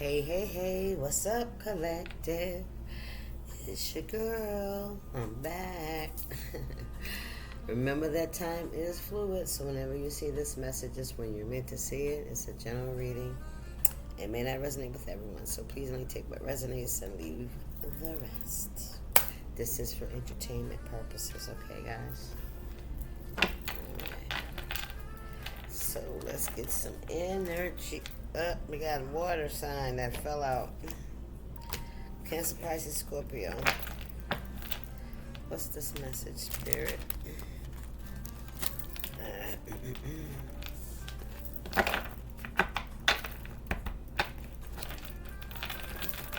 Hey, hey, hey, what's up, collective? It's your girl. I'm back. Remember that time is fluid, so whenever you see this message, it's when you're meant to see it. It's a general reading. It may not resonate with everyone, so please only take what resonates and leave the rest. This is for entertainment purposes, okay, guys? Alright. So let's get some energy. We got a water sign that fell out. Cancer, Pisces, Scorpio. What's this message, Spirit?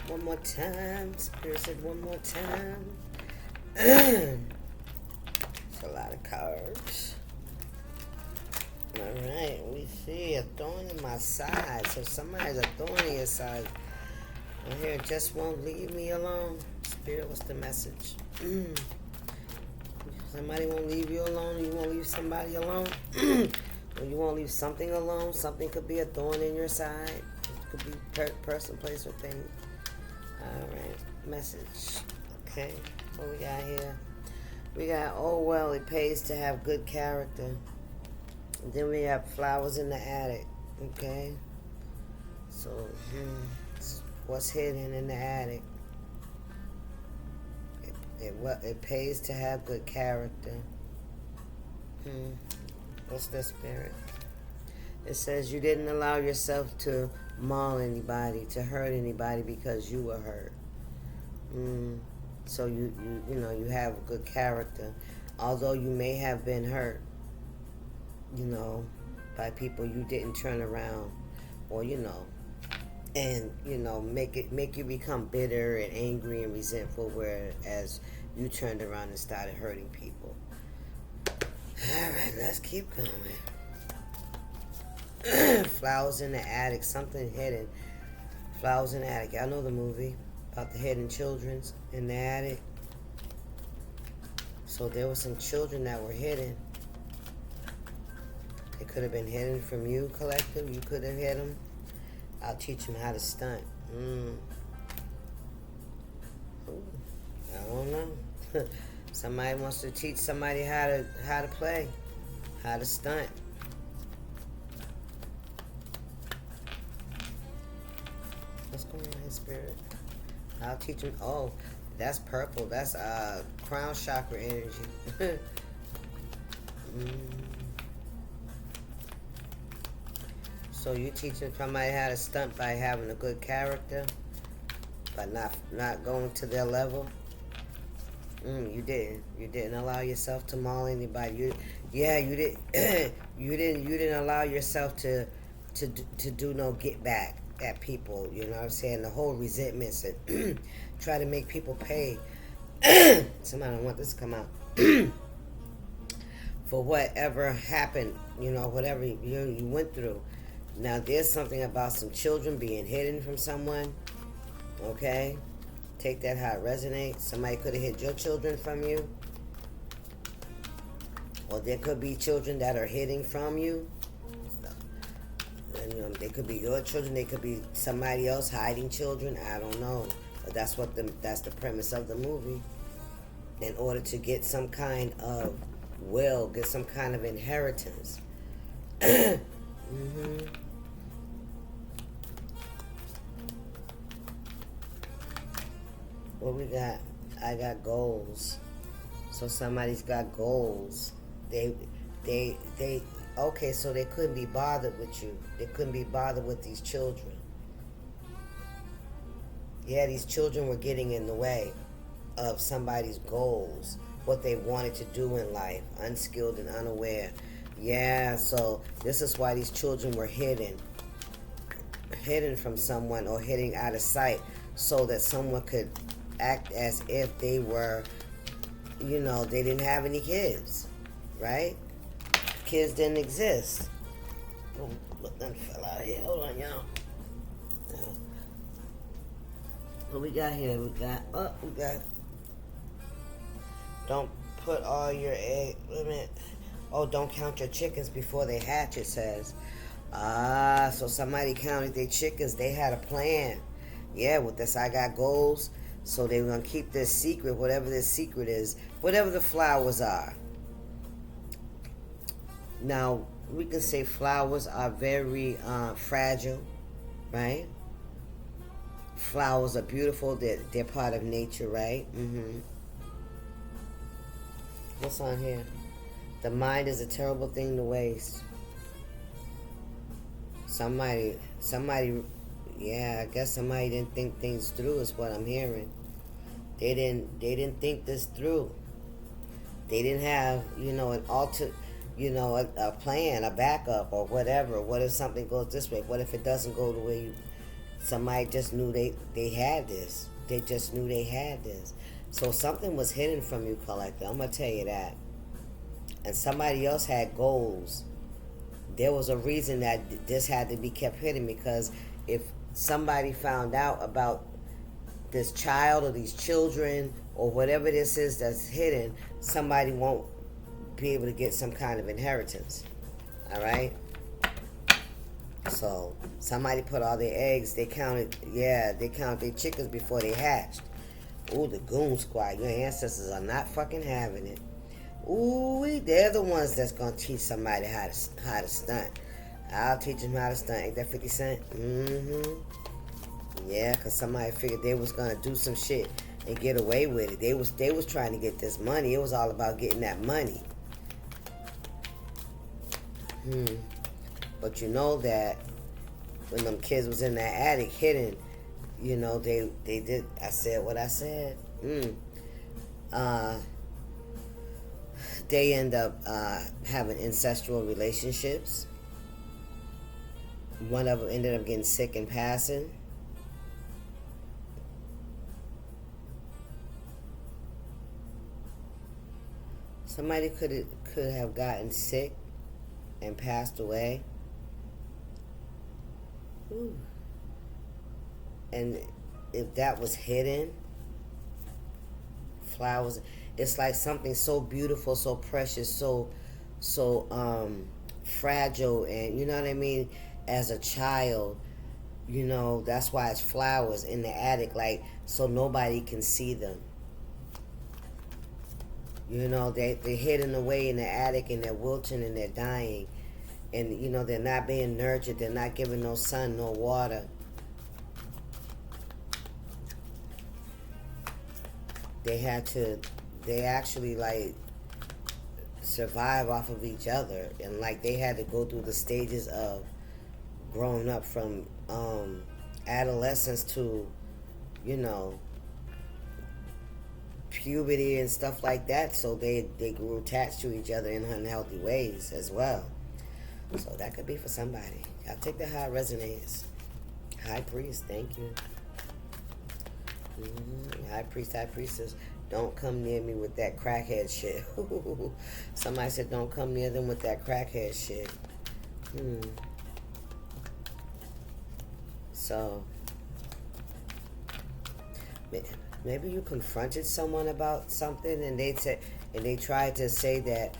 One more time. Spirit said one more time. It's a lot of cards. Alright, we see a thorn in my side. So somebody's a thorn in your side. I hear just won't leave me alone. Spirit, what's the message? Somebody won't leave you alone. You won't leave somebody alone. Or you won't leave something alone. Something could be a thorn in your side. It could be person, place, or thing. Alright, message. Okay, what we got here? We got, oh well, it pays to have good character. And then we have flowers in the attic. Okay, so what's hidden in the attic? It pays to have good character. What's the Spirit? It says you didn't allow yourself to maul anybody, to hurt anybody because you were hurt. So you have good character, although you may have been hurt, by people you didn't turn around, or and make you become bitter and angry and resentful, whereas you turned around and started hurting people. All right, let's keep going. Flowers in the attic, something hidden. Flowers in the attic. Y'all know the movie about the hidden children in the attic. So there were some children that were hidden. They could have been hidden from you, collective. You could have hid them. I'll teach them how to stunt. Ooh, I don't know. Somebody wants to teach somebody how to play, how to stunt. What's going on, Spirit? I'll teach them. Oh, that's purple. That's crown chakra energy. So you teaching somebody how to stunt by having a good character, but not going to their level. You didn't allow yourself to maul anybody. You did. you didn't allow yourself to do no get back at people. You know what I'm saying? The whole resentments and try to make people pay. Somebody don't want this to come out. For whatever happened, whatever you went through. Now, there's something about some children being hidden from someone, okay? Take that how it resonates. Somebody could have hid your children from you. Or there could be children that are hidden from you. And, they could be your children. They could be somebody else hiding children. I don't know. But that's the premise of the movie. In order to get some kind of get some kind of inheritance. What we got? I got goals. So somebody's got goals. Okay, so they couldn't be bothered with you. They couldn't be bothered with these children. Yeah, these children were getting in the way of somebody's goals, what they wanted to do in life, unskilled and unaware. Yeah, so this is why these children were hidden from someone or hidden out of sight, so that someone could act as if they were, they didn't have any kids, right? Kids didn't exist. Oh, look, that fell out here. Hold on, y'all. What we got here? We got, don't put all your eggs, wait a minute. Oh, don't count your chickens before they hatch, it says. Ah, so somebody counted their chickens. They had a plan. Yeah, with this, I got goals. So they were going to keep this secret, whatever this secret is, whatever the flowers are. Now, we can say flowers are very fragile, right? Flowers are beautiful. They're part of nature, right? What's on here? The mind is a terrible thing to waste. Somebody, yeah, I guess somebody didn't think things through is what I'm hearing. They didn't think this through. They didn't have, an a plan, a backup, or whatever. What if something goes this way? What if it doesn't go the way somebody just knew they had this. They just knew they had this. So something was hidden from you, collector. I'm going to tell you that. And somebody else had goals. There was a reason that this had to be kept hidden, because if somebody found out about this child or these children or whatever this is that's hidden, somebody won't be able to get some kind of inheritance. All right? So somebody put all their eggs, they counted their chickens before they hatched. Ooh, the goon squad, your ancestors are not fucking having it. Ooh, they're the ones that's gonna teach somebody how to stunt. I'll teach them how to stunt. Ain't that 50 Cent? Yeah, because somebody figured they was gonna do some shit and get away with it. They was trying to get this money. It was all about getting that money. But you know that when them kids was in that attic hidden, they did. I said what I said. They end up having ancestral relationships. One of them ended up getting sick and passing. Somebody could have gotten sick and passed away. Ooh. And if that was hidden, flowers, it's like something so beautiful, so precious, so fragile, and you know what I mean, as a child, that's why it's flowers in the attic, like, so nobody can see them. They're hidden away in the attic, and they're wilting and they're dying. And, they're not being nurtured. They're not giving no sun, no water. They actually, like, survive off of each other. And, like, they had to go through the stages of growing up from adolescence to, puberty and stuff like that. So they grew attached to each other in unhealthy ways as well. So that could be for somebody. I'll take that how it resonates. High priest, thank you. High priest, high priestess, don't come near me with that crackhead shit. Somebody said don't come near them with that crackhead shit. So maybe you confronted someone about something, and they tried to say that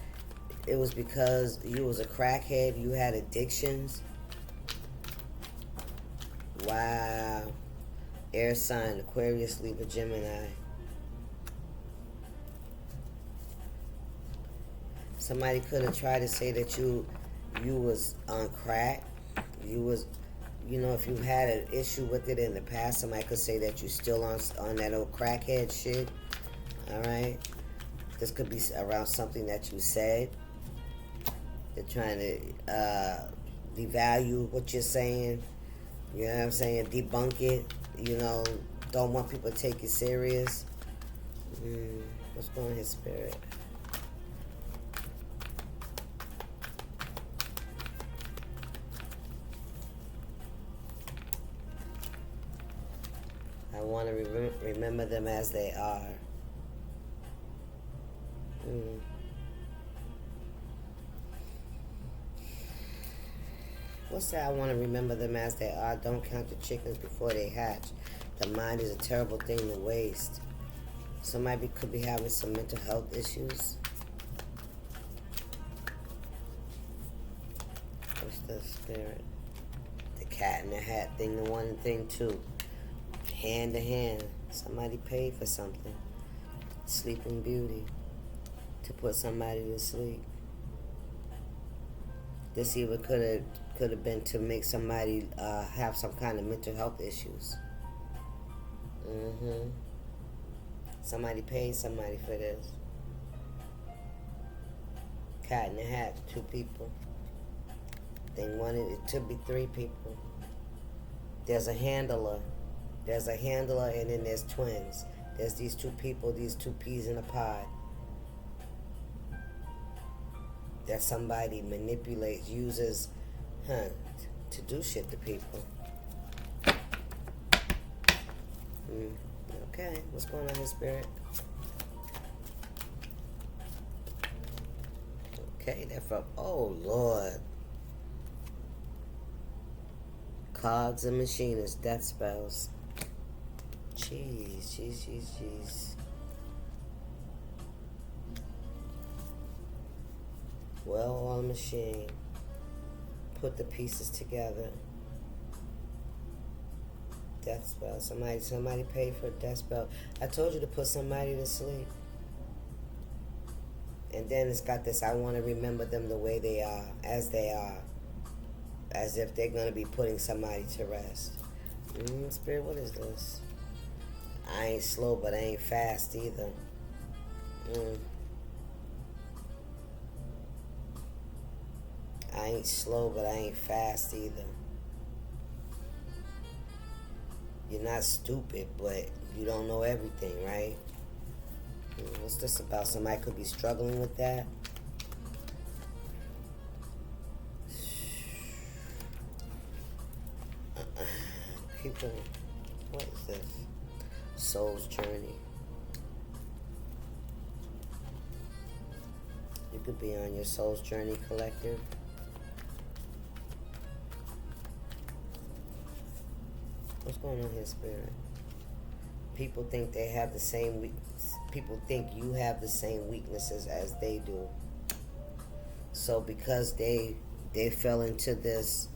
it was because you was a crackhead, you had addictions. Wow. Air sign, Aquarius, Libra, Gemini. Somebody could have tried to say that you was on crack. You was, if you had an issue with it in the past, somebody could say that you still on that old crackhead shit. All right. This could be around something that you said. They're trying to devalue what you're saying. You know what I'm saying? Debunk it. Don't want people to take you serious. What's going on here, Spirit? I want to remember them as they are. What's that? I want to remember them as they are. Don't count the chickens before they hatch. The mind is a terrible thing to waste. Somebody could be having some mental health issues. What's the spirit? Cat in the hat, thing to one and thing two. Hand to hand. Somebody paid for something. Sleeping Beauty. To put somebody to sleep. This even could have been to make somebody have some kind of mental health issues. Somebody paid somebody for this. Cat in the hat, 2 people. They wanted it to be 3 people. There's a handler. There's a handler, and then there's twins. There's these 2 people, these 2 peas in a pod. That somebody manipulates, uses, to do shit to people. Okay, what's going on here, Spirit? Okay, they're from, oh Lord. Cogs and machinists, death spells. Jeez. Well-oiled machine. Put the pieces together. Death spell. Somebody paid for a death spell. I told you to put somebody to sleep. And then it's got this, I want to remember them the way they are, as they are. As if they're going to be putting somebody to rest. Spirit, what is this? I ain't slow, but I ain't fast either. I ain't slow, but I ain't fast either. You're not stupid, but you don't know everything, right? What's this about? Somebody could be struggling with that. People, what is this? Soul's journey. You could be on your soul's journey, collective. What's going on here, Spirit? People think they have the same people think you have the same weaknesses as they do. So because they fell into this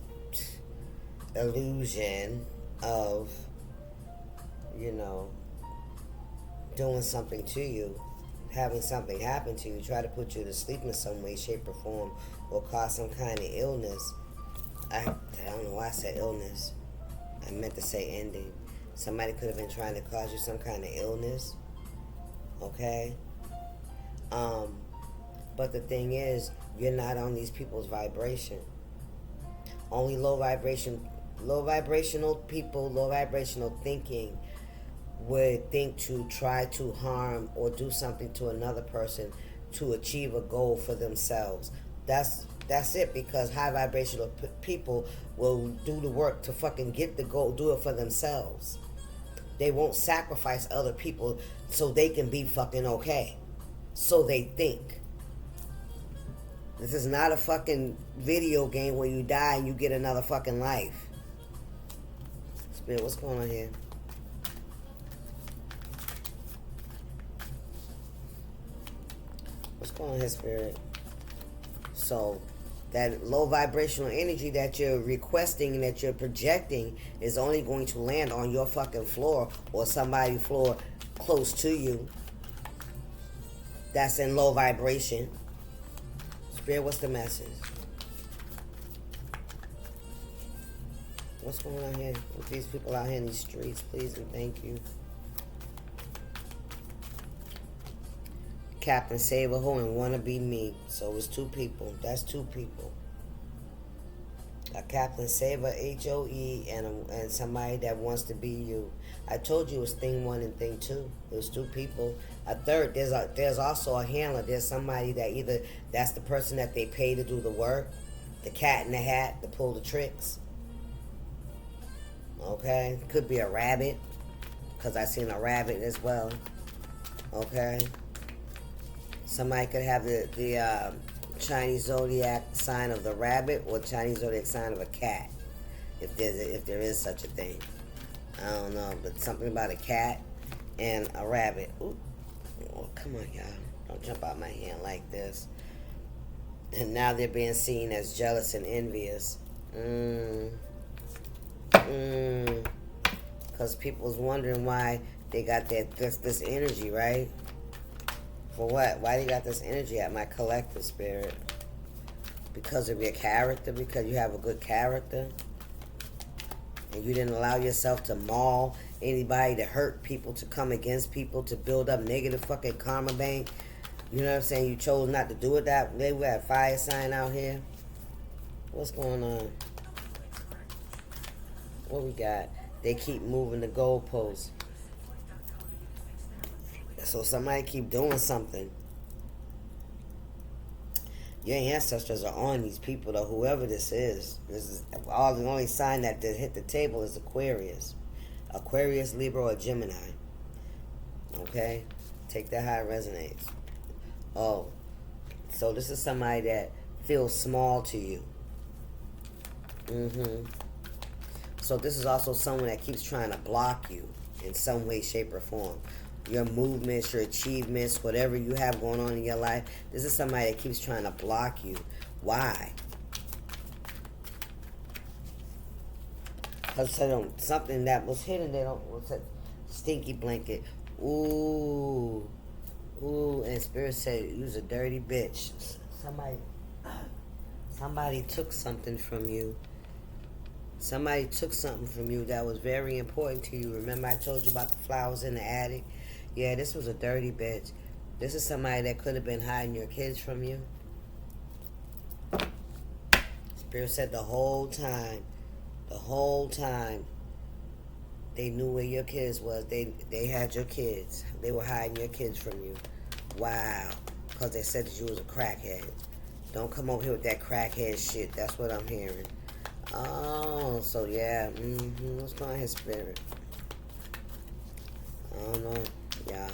illusion of, doing something to you, having something happen to you, try to put you to sleep in some way, shape, or form, or cause some kind of illness. I don't know why I said illness. I meant to say ending. Somebody could have been trying to cause you some kind of illness. Okay? But the thing is, you're not on these people's vibration. Only low vibrational people, low vibrational thinking would think to try to harm or do something to another person to achieve a goal for themselves. That's it, because high vibrational people will do the work to fucking get the goal, do it for themselves. They won't sacrifice other people so they can be fucking okay. So they think. This is not a fucking video game where you die and you get another fucking life. Spirit, what's going on here? What's going on here, Spirit? So, that low vibrational energy that you're requesting and that you're projecting is only going to land on your fucking floor or somebody's floor close to you that's in low vibration. Spirit, what's the message? What's going on here with these people out here in these streets? Please and thank you. Captain Save-A-Ho and Wanna Be Me. So it's 2 people. That's 2 people. A Captain Save-A-H-O-E and somebody that wants to be you. I told you it was thing 1 and thing 2. It was 2 people. A third, there's also a handler. There's somebody that either that's the person that they pay to do the work, the cat in the hat to pull the tricks. Okay, could be a rabbit, because I seen a rabbit as well. Okay, somebody could have the Chinese zodiac sign of the rabbit or Chinese zodiac sign of a cat, if there is such a thing. I don't know, but something about a cat and a rabbit. Ooh, oh, come on, y'all, don't jump out my hand like this. And now they're being seen as jealous and envious. Because people's wondering why they got this energy, right? For what? Why they got this energy at my collective spirit? Because of your character? Because you have a good character? And you didn't allow yourself to maul anybody, to hurt people, to come against people, to build up negative fucking karma bank? You know what I'm saying? You chose not to do it that way. We got a fire sign out here. What's going on? What we got? They keep moving the goalposts. So somebody keep doing something. Your ancestors are on these people, though, whoever this is. This is all the only sign that hit the table is Aquarius. Aquarius, Libra, or Gemini. Okay? Take that how it resonates. Oh. So this is somebody that feels small to you. So this is also someone that keeps trying to block you in some way, shape, or form. Your movements, your achievements, whatever you have going on in your life. This is somebody that keeps trying to block you. Why? Because something that was hidden, they don't, what's that? Stinky blanket. Ooh. And Spirit said, you's a dirty bitch. Somebody took something from you. Somebody took something from you that was very important to you. Remember I told you about the flowers in the attic? Yeah, this was a dirty bitch. This is somebody that could have been hiding your kids from you. Spirit said the whole time, they knew where your kids was. They had your kids. They were hiding your kids from you. Wow. Because they said that you was a crackhead. Don't come over here with that crackhead shit. That's what I'm hearing. Oh, so yeah. What's going on here, Spirit? I don't know. Yeah.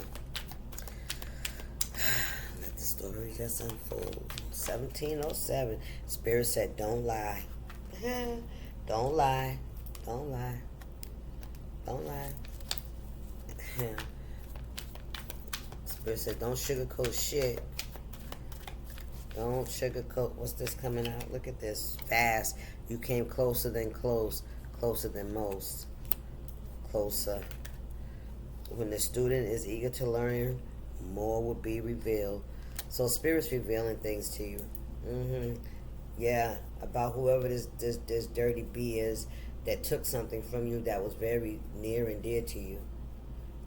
Let the story just unfold. 1707. Spirit said, don't lie. Don't lie. Don't lie. Don't lie. Spirit said, don't sugarcoat shit. Don't sugarcoat. What's this coming out? Look at this. Fast. You came closer than close. Closer than most. Closer. When the student is eager to learn, more will be revealed. So Spirit's revealing things to you. Yeah, about whoever this dirty bee is that took something from you that was very near and dear to you.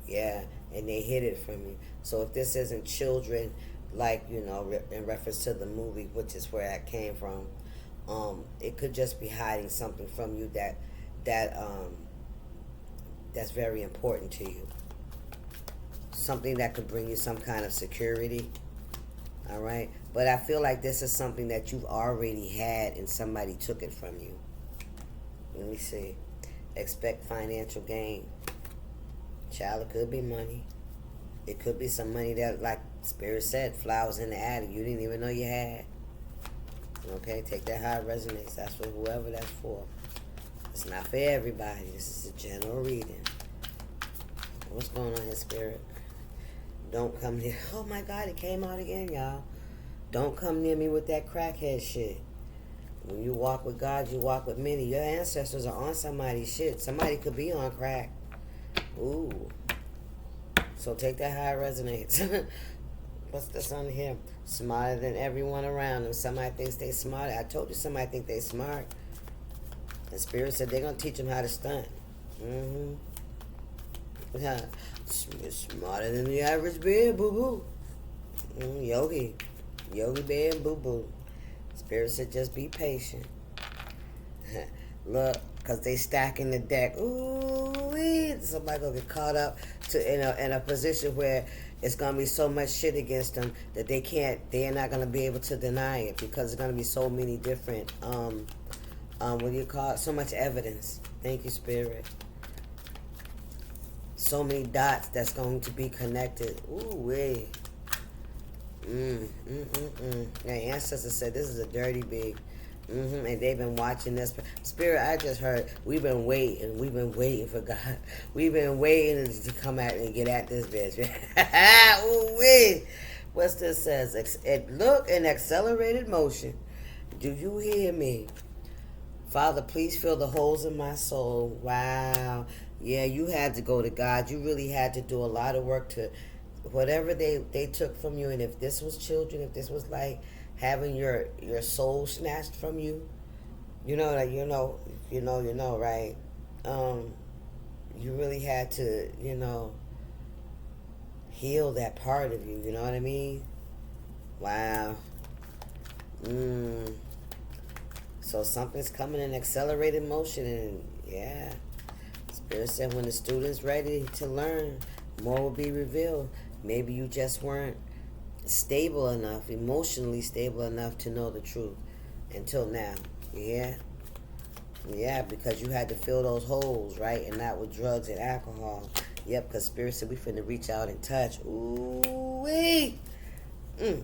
Yeah, and they hid it from you. So if this isn't children, like, you know, in reference to the movie, which is where that came from, it could just be hiding something from you that's very important to you. Something that could bring you some kind of security. All right? But I feel like this is something that you've already had and somebody took it from you. Let me see. Expect financial gain. Child, it could be money. It could be some money that, like Spirit said, flowers in the attic you didn't even know you had. Okay? Take that how it resonates. That's for whoever that's for. It's not for everybody. This is a general reading. What's going on here, Spirit? Don't come near. Oh my God, it came out again, y'all. Don't come near me with that crackhead shit. When you walk with God, you walk with many. Your ancestors are on somebody's shit. Somebody could be on crack. Ooh. So take that how it resonates. What's this on here? Smarter than everyone around them. Somebody thinks they smart. I told you somebody think they smart. The Spirit said they're going to teach them how to stunt. Yeah. Smarter than the average bear, boo-boo. Yogi bear and boo-boo. Spirit said just be patient. Look, because they stacking the deck. Ooh-wee. Somebody going to get caught up in a position where it's going to be so much shit against them that they're not going to be able to deny it, because there's going to be so many different, what do you call it? So much evidence. Thank you, Spirit. So many dots that's going to be connected. Ooh-wee. Their ancestors said this is a dirty bee. And they've been watching this. Spirit, I just heard, we've been waiting for God. We've been waiting to come out and get at this bitch. Ooh-wee. What's this says? Look in accelerated motion. Do you hear me? Father, please fill the holes in my soul. Wow. Yeah, you had to go to God. You really had to do a lot of work to whatever they took from you. And if this was children, if this was like having your soul snatched from you, like right? You really had to, heal that part of you. You know what I mean? Wow. So something's coming in accelerated motion, and yeah. Spirit said when the student's ready to learn, more will be revealed. Maybe you just weren't stable enough, emotionally stable enough to know the truth until now. Yeah. Yeah, because you had to fill those holes, right? And not with drugs and alcohol. Yep, because Spirit said we finna reach out and touch. Ooh-wee. They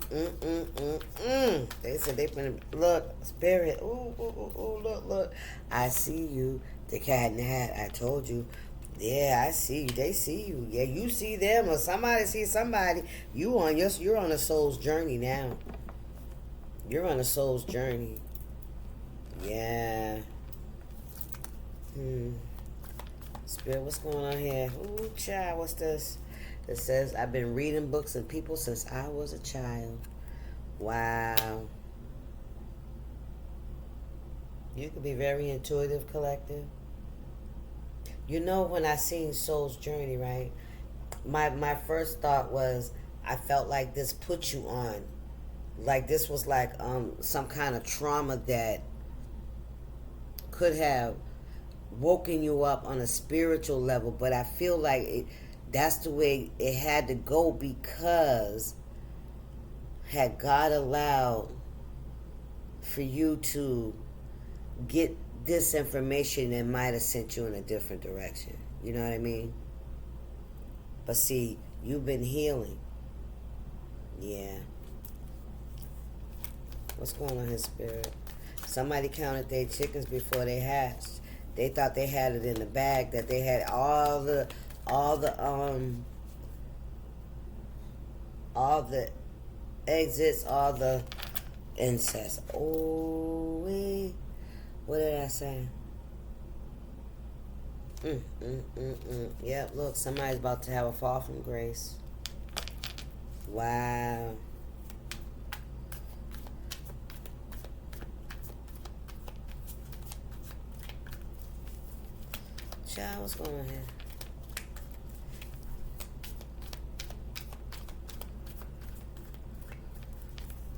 said they finna, look, Spirit. Ooh, look. I see you. The cat in the hat. I told you. Yeah, I see you. They see you. Yeah, you see them, or somebody sees somebody. You're on a soul's journey now. You're on a soul's journey. Yeah. Spirit, what's going on here? Ooh, child, what's this? It says, I've been reading books and people since I was a child. Wow. You could be very intuitive, collective. When I seen Soul's Journey, right? My first thought was, I felt like this put you on. Like this was like some kind of trauma that could have woken you up on a spiritual level, but I feel like that's the way it had to go, because had God allowed for you to get this information, it might have sent you in a different direction. You know what I mean? But see, you've been healing. Yeah. What's going on here, Spirit? Somebody counted their chickens before they hatched. They thought they had it in the bag, that they had all the exits, all the incest. Oh, what did I say? Yep, look, somebody's about to have a fall from grace. Wow. Child, what's going on here?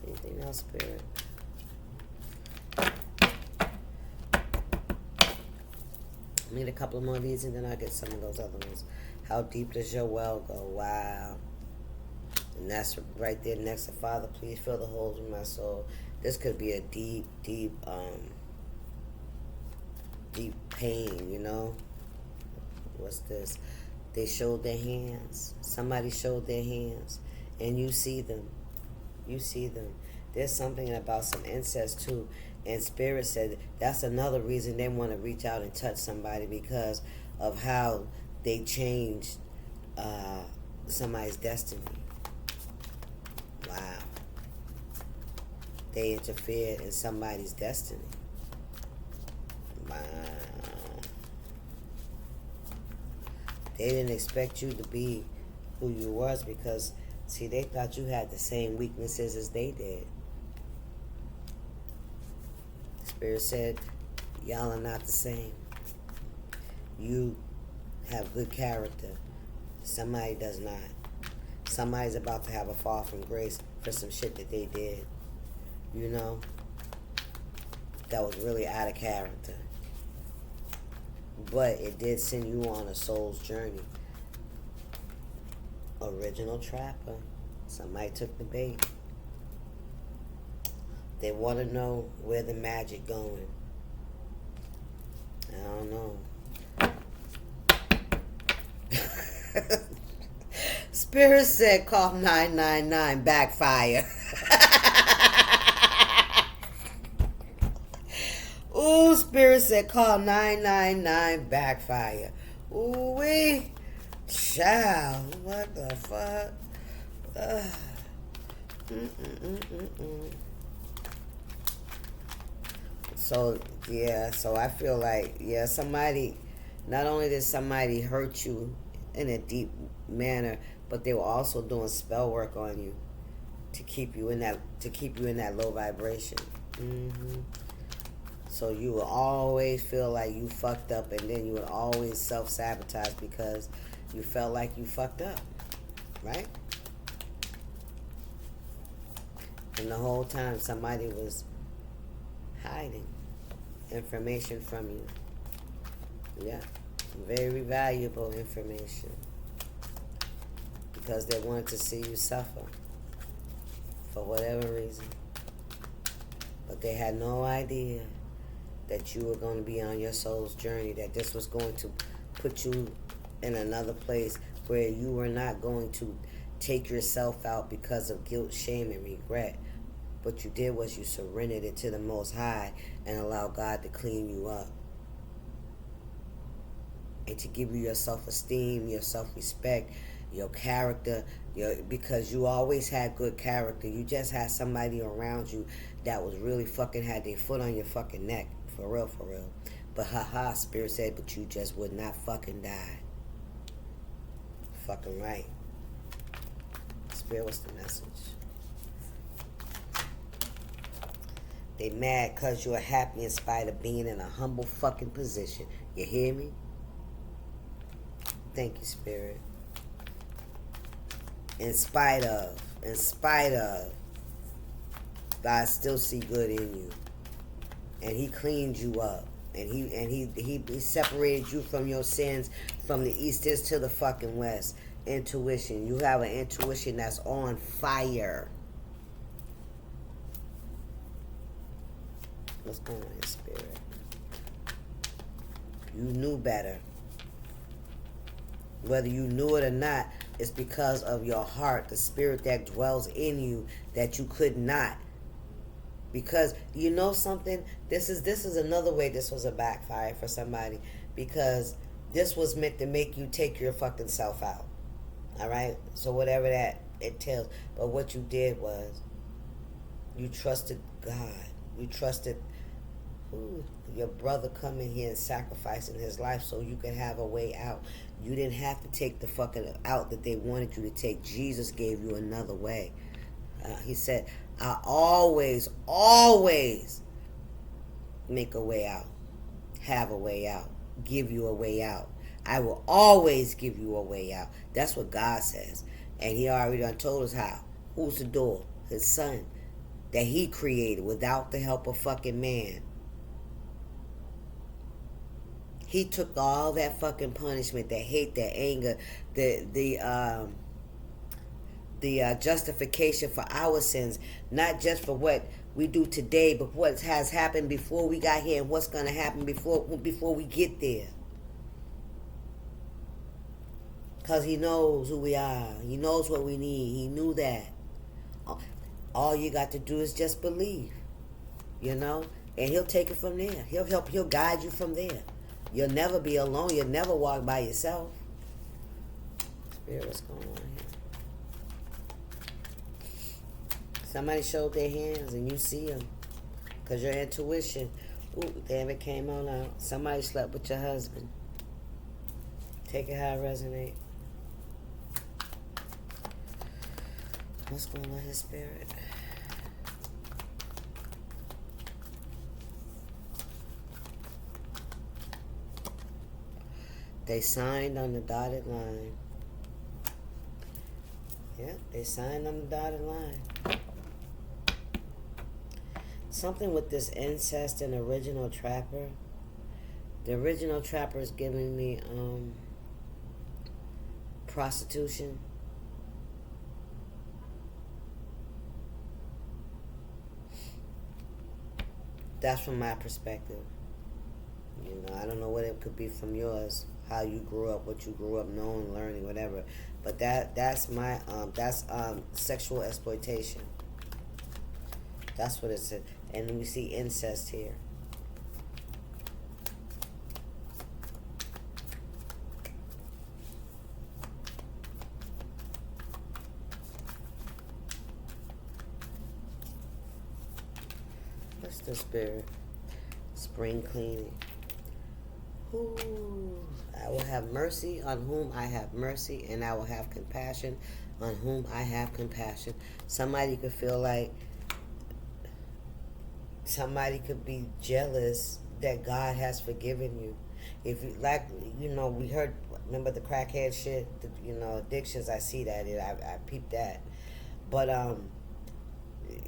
Anything else, Spirit? I need a couple more of these and then I'll get some of those other ones. How deep does your well go? Wow. And that's right there next to Father, please fill the holes in my soul. This could be a deep pain, What's this? They showed their hands. Somebody showed their hands. And you see them. You see them. There's something about some incest too. And Spirit said that's another reason they want to reach out and touch somebody, because of how they changed somebody's destiny. Wow. They interfered in somebody's destiny. Wow. They didn't expect you to be who you was, because, see, they thought you had the same weaknesses as they did. Spirit said, y'all are not the same. You have good character. Somebody does not. Somebody's about to have a fall from grace for some shit that they did. That was really out of character. But it did send you on a soul's journey. Original trapper. Somebody took the bait. They want to know where the magic going. I don't know. Spirit said call 999 backfire. Ooh, Spirit said call 999 backfire. Ooh wee. Child, what the fuck? So, yeah, so I feel like, yeah, somebody, not only did somebody hurt you in a deep manner, but they were also doing spell work on you to keep you in that low vibration. So you will always feel like you fucked up, and then you would always self-sabotage because you felt like you fucked up, right? And the whole time somebody was hiding information from you. Yeah, very valuable information, because they wanted to see you suffer for whatever reason. But they had no idea that you were going to be on your soul's journey, that this was going to put you in another place where you were not going to take yourself out because of guilt, shame, and regret. What you did was you surrendered it to the Most High and allowed God to clean you up and to give you your self-esteem, your self-respect, your character, because you always had good character. You just had somebody around you that was really fucking had their foot on your fucking neck. For real, for real. But haha, Spirit said, but you just would not fucking die. Fucking right. Spirit, what's the message? They mad because you're happy in spite of being in a humble fucking position. You hear me? Thank you, Spirit. In spite of, God still see good in you. And he cleaned you up. And he separated you from your sins from the east is to the fucking west. Intuition. You have an intuition that's on fire. What's going on in Spirit? You knew better. Whether you knew it or not, it's because of your heart, the spirit that dwells in you, that you could not. Because you know something, this is another way this was a backfire for somebody, because this was meant to make you take your fucking self out. All right? So whatever that entails. But what you did was you trusted God. You trusted your brother coming here and sacrificing his life so you could have a way out. You didn't have to take the fucking out that they wanted you to take. Jesus gave you another way. He said, I always make a way out, have a way out, give you a way out. I will always give you a way out. That's what God says. And he already done told us how. Who's the door? His son that he created without the help of fucking man. He took all that fucking punishment, that hate, that anger, the justification for our sins, not just for what we do today, but what has happened before we got here and what's going to happen before we get there. Because he knows who we are. He knows what we need. He knew that. All you got to do is just believe, and he'll take it from there. He'll guide you from there. You'll never be alone. You'll never walk by yourself. Spirit, what's going on here? Somebody showed their hands and you see them. Because your intuition, damn, it came on out. Somebody slept with your husband. Take it how it resonates. What's going on here, Spirit? They signed on the dotted line. Yep, they signed on the dotted line. Something with this incest and original trapper. The original trapper is giving me prostitution. That's from my perspective. I don't know what it could be from yours, how you grew up, what you grew up knowing, learning, whatever. But that's my sexual exploitation. That's what it said. And we see incest here. What's the Spirit? Spring cleaning. Ooh. I will have mercy on whom I have mercy, and I will have compassion on whom I have compassion. Somebody could feel like, somebody could be jealous that God has forgiven you. If you, like, we heard, remember the crackhead shit, addictions, I see that, I peeped that. But,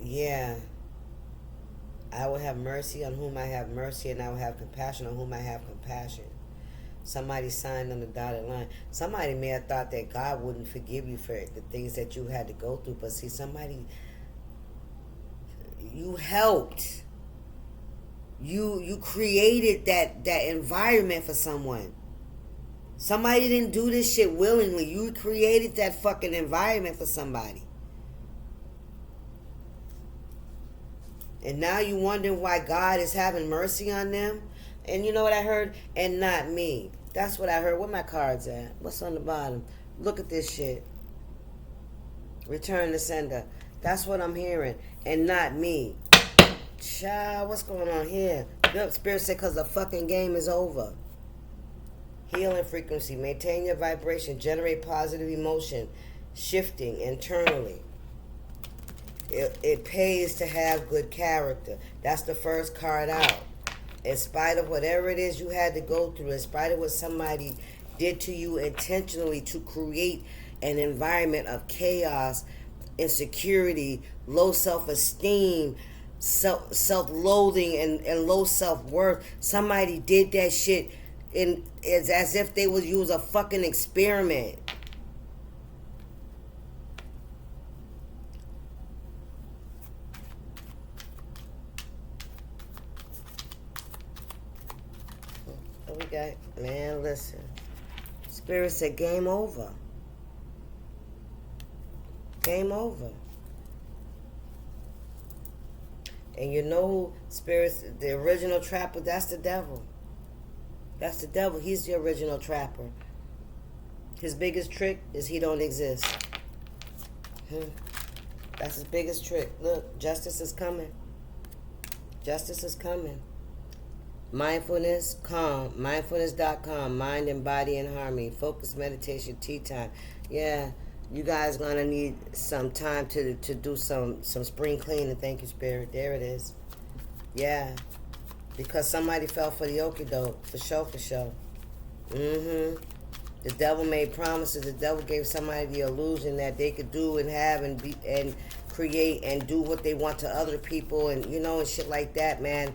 yeah, I will have mercy on whom I have mercy, and I will have compassion on whom I have compassion. Somebody signed on the dotted line. Somebody may have thought that God wouldn't forgive you for the things that you had to go through. But see, you helped. You created that environment for someone. Somebody didn't do this shit willingly. You created that fucking environment for somebody. And now you wondering why God is having mercy on them? And you know what I heard? And not me. That's what I heard. Where my cards at? What's on the bottom? Look at this shit. Return to sender. That's what I'm hearing. And not me. Child, what's going on here? Good Spirit said, because the fucking game is over. Healing frequency. Maintain your vibration. Generate positive emotion. Shifting internally. It pays to have good character. That's the first card out. In spite of whatever it is you had to go through, in spite of what somebody did to you intentionally to create an environment of chaos, insecurity, low self-esteem, self-loathing, and low self-worth, somebody did that shit it's as if they would use a fucking experiment. What we got? Man, listen. Spirit said game over. Game over. And you know, spirits, the original trapper, that's the devil. That's the devil. He's the original trapper. His biggest trick is he don't exist. That's his biggest trick. Look, justice is coming. Justice is coming. Mindfulness, calm. Mindfulness.com. Mind and body in harmony. Focus meditation, tea time. Yeah, you guys gonna need some time to do some spring cleaning. Thank you, Spirit. There it is. Yeah. Because somebody fell for the okie doke. For sure. The devil made promises. The devil gave somebody the illusion that they could do and have and be and create and do what they want to other people and and shit like that, man.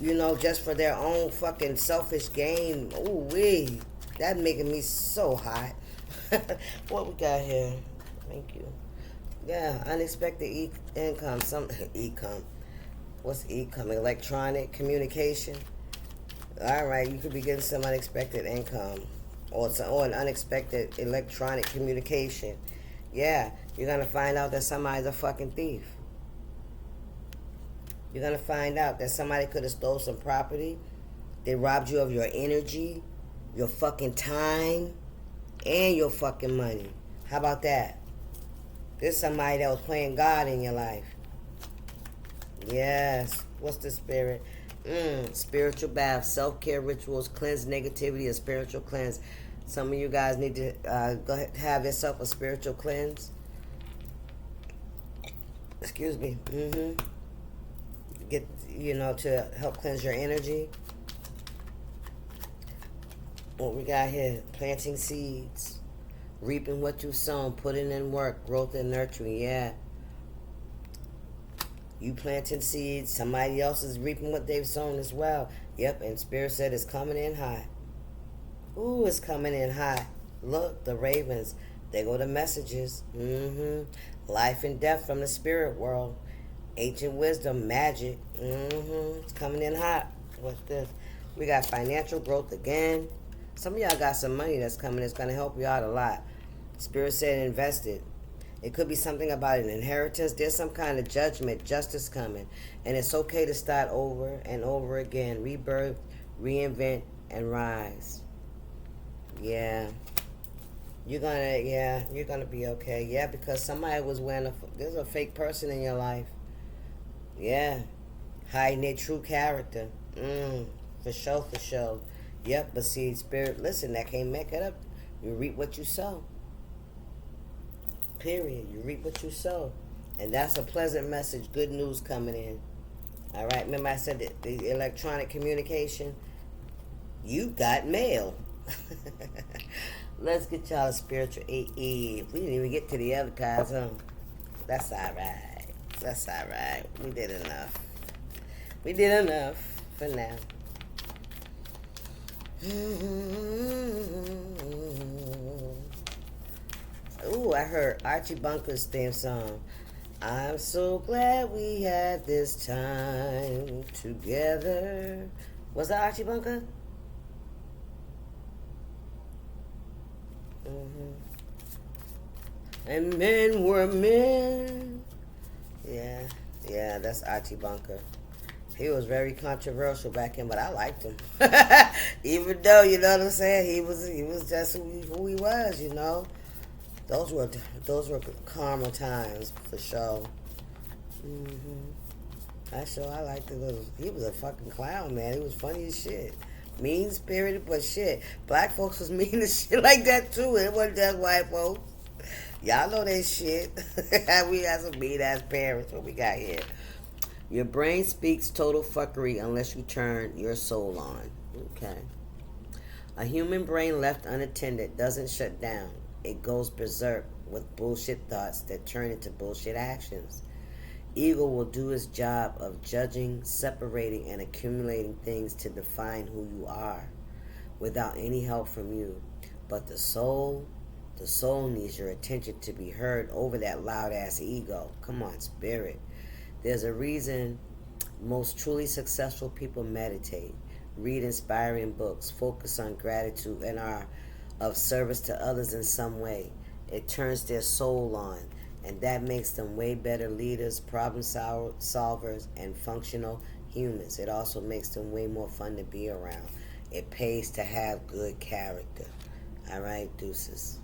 Just for their own fucking selfish gain. Ooh wee. That making me so hot. What we got here? Thank you. Yeah, unexpected income. Some income. What's income? Electronic communication. All right, you could be getting some unexpected income, or an unexpected electronic communication. Yeah, you're gonna find out that somebody's a fucking thief. You're gonna find out that somebody could have stole some property. They robbed you of your energy, your fucking time, and your fucking money. How about that? There's somebody that was playing God in your life. Yes. What's the spirit? Spiritual bath, self-care rituals, cleanse negativity, a spiritual cleanse. Some of you guys need to go ahead, have yourself a spiritual cleanse. Excuse me. Get, to help cleanse your energy. What we got here? Planting seeds. Reaping what you sown. Putting in work. Growth and nurturing. Yeah. You planting seeds, somebody else is reaping what they've sown as well. Yep, and Spirit said it's coming in hot. Ooh, it's coming in hot. Look, the ravens, they go to messages. Life and death from the spirit world. Ancient wisdom, magic. It's coming in hot. What's this? We got financial growth again. Some of y'all got some money that's coming that's going to help you out a lot. Spirit said invest it. It could be something about an inheritance. There's some kind of judgment, justice coming. And it's okay to start over and over again. Rebirth, reinvent, and rise. Yeah. You're gonna be okay. Yeah, because somebody was wearing there's a fake person in your life. Yeah. Hiding their true character. For sure, for sure. Yep, but see, spirit, listen, that can't make it up. You reap what you sow. Period. You reap what you sow. And that's a pleasant message. Good news coming in. All right. Remember I said that the electronic communication? You got mail. Let's get y'all a spiritual AE. We didn't even get to the other cards, huh? That's all right. That's all right. We did enough. We did enough for now. Ooh, I heard Archie Bunker's theme song. I'm so glad we had this time together. Was that Archie Bunker? And men were men. Yeah, that's Archie Bunker. He was very controversial back then, but I liked him. Even though, you know what I'm saying, he was just who he was, you know. Those were karma times for sure. I liked it. He was a fucking clown, man. He was funny as shit. Mean spirited, but shit. Black folks was mean as shit like that too. It wasn't just white folks. Y'all know that shit. We got some mean ass parents. What we got here? Your brain speaks total fuckery unless you turn your soul on. Okay. A human brain left unattended doesn't shut down. It goes berserk with bullshit thoughts that turn into bullshit actions. Ego will do its job of judging, separating, and accumulating things to define who you are without any help from you. But the soul needs your attention to be heard over that loud-ass ego. Come on, spirit. There's a reason most truly successful people meditate, read inspiring books, focus on gratitude, and are of service to others in some way. It turns their soul on, and that makes them way better leaders, problem solvers, and functional humans. It also makes them way more fun to be around. It pays to have good character. All right, deuces.